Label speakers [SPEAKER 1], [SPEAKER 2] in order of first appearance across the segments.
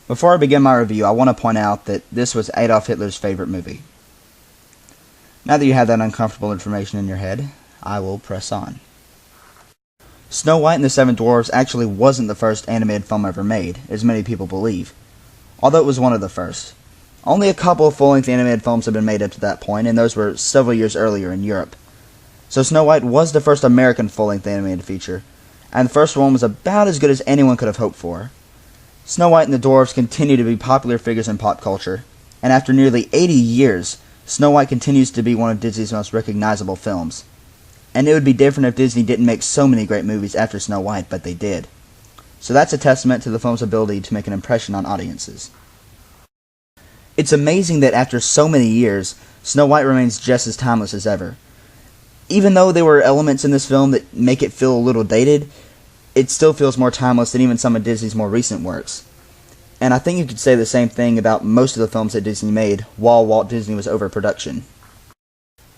[SPEAKER 1] Before I begin my review, I want to point out that this was Adolf Hitler's favorite movie. Now that you have that uncomfortable information in your head, I will press on. Snow White and the Seven Dwarfs actually wasn't the first animated film ever made, as many people believe, although it was one of the first. Only a couple of full-length animated films have been made up to that point, and those were several years earlier in Europe. So Snow White was the first American full-length animated feature, and the first one was about as good as anyone could have hoped for. Snow White and the Dwarfs continue to be popular figures in pop culture, and after nearly 80 years, Snow White continues to be one of Disney's most recognizable films. And it would be different if Disney didn't make so many great movies after Snow White, but they did. So that's a testament to the film's ability to make an impression on audiences. It's amazing that after so many years, Snow White remains just as timeless as ever. Even though there were elements in this film that make it feel a little dated, it still feels more timeless than even some of Disney's more recent works. And I think you could say the same thing about most of the films that Disney made while Walt Disney was overproduction.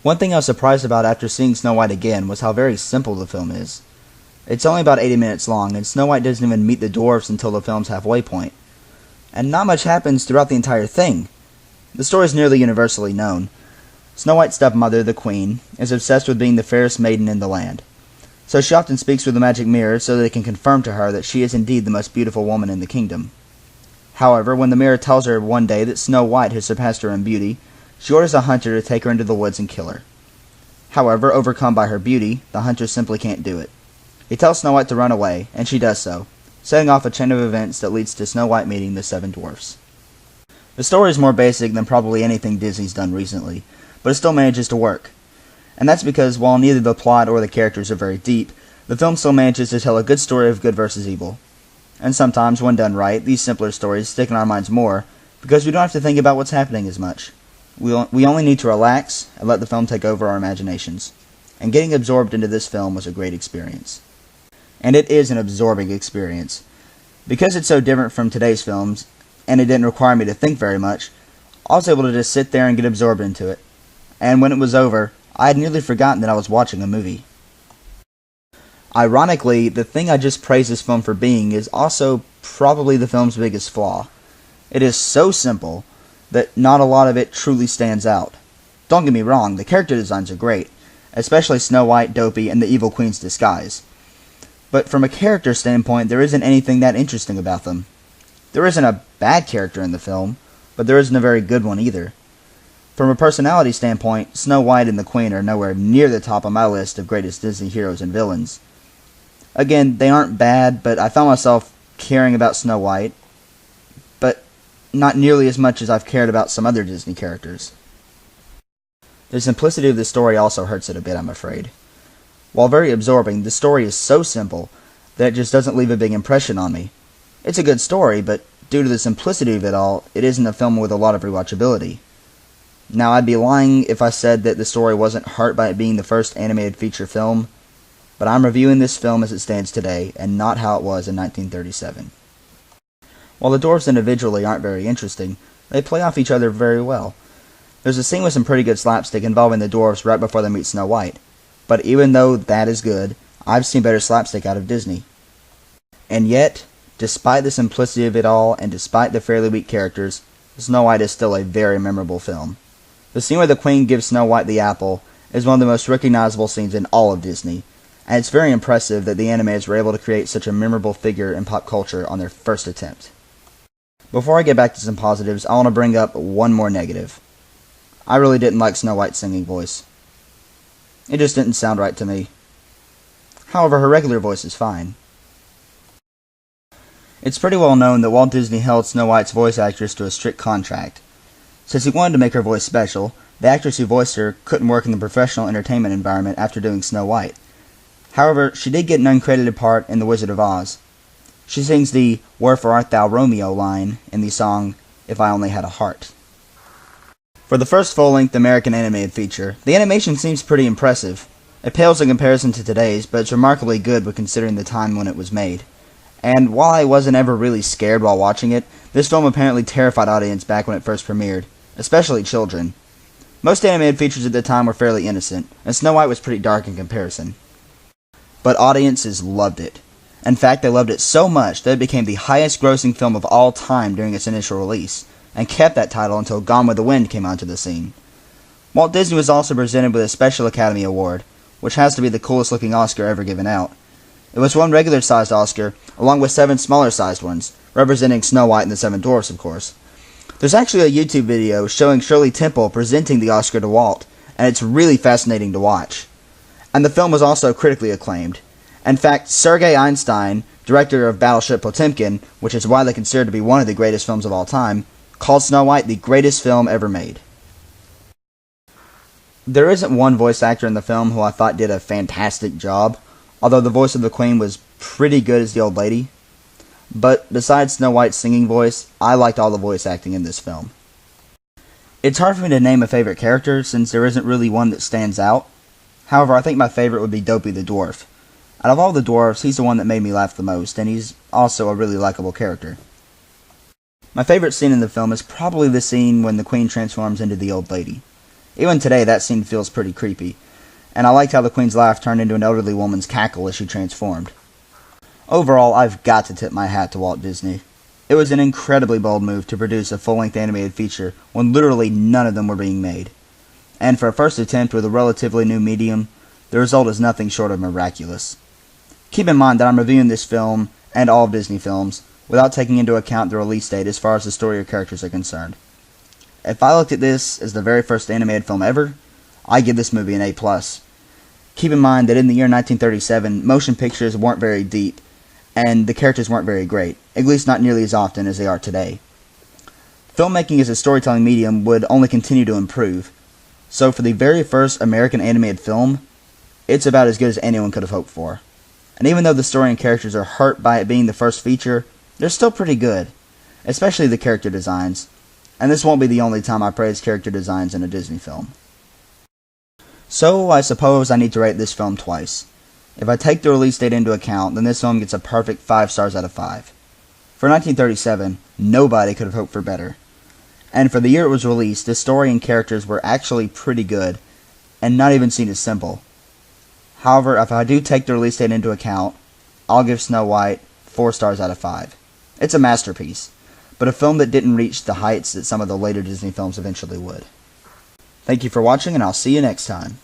[SPEAKER 1] One thing I was surprised about after seeing Snow White again was how very simple the film is. It's only about 80 minutes long, and Snow White doesn't even meet the dwarfs until the film's halfway point. And not much happens throughout the entire thing. The story is nearly universally known. Snow White's stepmother, the Queen, is obsessed with being the fairest maiden in the land. So she often speaks with the magic mirror so that it can confirm to her that she is indeed the most beautiful woman in the kingdom. However, when the mirror tells her one day that Snow White has surpassed her in beauty, she orders a hunter to take her into the woods and kill her. However, overcome by her beauty, the hunter simply can't do it. He tells Snow White to run away, and she does so, setting off a chain of events that leads to Snow White meeting the Seven Dwarfs. The story is more basic than probably anything Disney's done recently, but it still manages to work. And that's because while neither the plot or the characters are very deep, the film still manages to tell a good story of good versus evil. And sometimes, when done right, these simpler stories stick in our minds more, because we don't have to think about what's happening as much. We only need to relax and let the film take over our imaginations. And getting absorbed into this film was a great experience. And it is an absorbing experience. Because it's so different from today's films, and it didn't require me to think very much, I was able to just sit there and get absorbed into it. And when it was over, I had nearly forgotten that I was watching a movie. Ironically, the thing I just praised this film for being is also probably the film's biggest flaw. It is so simple that not a lot of it truly stands out. Don't get me wrong, the character designs are great, especially Snow White, Dopey, and the Evil Queen's disguise. But from a character standpoint, there isn't anything that interesting about them. There isn't a bad character in the film, but there isn't a very good one either. From a personality standpoint, Snow White and the Queen are nowhere near the top of my list of greatest Disney heroes and villains. Again, they aren't bad, but I found myself caring about Snow White, but not nearly as much as I've cared about some other Disney characters. The simplicity of the story also hurts it a bit, I'm afraid. While very absorbing, the story is so simple that it just doesn't leave a big impression on me. It's a good story, but due to the simplicity of it all, it isn't a film with a lot of rewatchability. Now, I'd be lying if I said that the story wasn't hurt by it being the first animated feature film, but I'm reviewing this film as it stands today, and not how it was in 1937. While the dwarves individually aren't very interesting, they play off each other very well. There's a scene with some pretty good slapstick involving the dwarves right before they meet Snow White, but even though that is good, I've seen better slapstick out of Disney. And yet, despite the simplicity of it all, and despite the fairly weak characters, Snow White is still a very memorable film. The scene where the Queen gives Snow White the apple is one of the most recognizable scenes in all of Disney, and it's very impressive that the animators were able to create such a memorable figure in pop culture on their first attempt. Before I get back to some positives, I want to bring up one more negative. I really didn't like Snow White's singing voice. It just didn't sound right to me. However, her regular voice is fine. It's pretty well known that Walt Disney held Snow White's voice actress to a strict contract. Since he wanted to make her voice special, the actress who voiced her couldn't work in the professional entertainment environment after doing Snow White. However, she did get an uncredited part in The Wizard of Oz. She sings the "Wherefore art thou Romeo" line in the song "If I Only Had a Heart." For the first full-length American animated feature, the animation seems pretty impressive. It pales in comparison to today's, but it's remarkably good when considering the time when it was made. And while I wasn't ever really scared while watching it, this film apparently terrified audience back when it first premiered, especially children. Most animated features at the time were fairly innocent, and Snow White was pretty dark in comparison. But audiences loved it. In fact, they loved it so much that it became the highest grossing film of all time during its initial release, and kept that title until Gone with the Wind came onto the scene. Walt Disney was also presented with a Special Academy Award, which has to be the coolest looking Oscar ever given out. It was one regular sized Oscar, along with 7 smaller sized ones, representing Snow White and the Seven Dwarfs, of course. There's actually a YouTube video showing Shirley Temple presenting the Oscar to Walt, and it's really fascinating to watch. And the film was also critically acclaimed. In fact, Sergei Einstein, director of Battleship Potemkin, which is widely considered to be one of the greatest films of all time, called Snow White the greatest film ever made. There isn't one voice actor in the film who I thought did a fantastic job, although the voice of the Queen was pretty good as the old lady. But besides Snow White's singing voice, I liked all the voice acting in this film. It's hard for me to name a favorite character since there isn't really one that stands out. However, I think my favorite would be Dopey the Dwarf. Out of all the dwarves, he's the one that made me laugh the most, and he's also a really likable character. My favorite scene in the film is probably the scene when the Queen transforms into the old lady. Even today, that scene feels pretty creepy, and I liked how the Queen's laugh turned into an elderly woman's cackle as she transformed. Overall, I've got to tip my hat to Walt Disney. It was an incredibly bold move to produce a full-length animated feature when literally none of them were being made. And for a first attempt with a relatively new medium, the result is nothing short of miraculous. Keep in mind that I'm reviewing this film, and all of Disney films, without taking into account the release date as far as the story or characters are concerned. If I looked at this as the very first animated film ever, I give this movie an A+. Keep in mind that in the year 1937, motion pictures weren't very deep, and the characters weren't very great, at least not nearly as often as they are today. Filmmaking as a storytelling medium would only continue to improve, so for the very first American animated film, it's about as good as anyone could have hoped for. And even though the story and characters are hurt by it being the first feature, they're still pretty good, especially the character designs, and this won't be the only time I praise character designs in a Disney film. So I suppose I need to rate this film twice. If I take the release date into account, then this film gets a perfect 5 stars out of 5. For 1937, nobody could have hoped for better. And for the year it was released, the story and characters were actually pretty good, and not even seen as simple. However, if I do take the release date into account, I'll give Snow White 4 stars out of 5. It's a masterpiece, but a film that didn't reach the heights that some of the later Disney films eventually would. Thank you for watching, and I'll see you next time.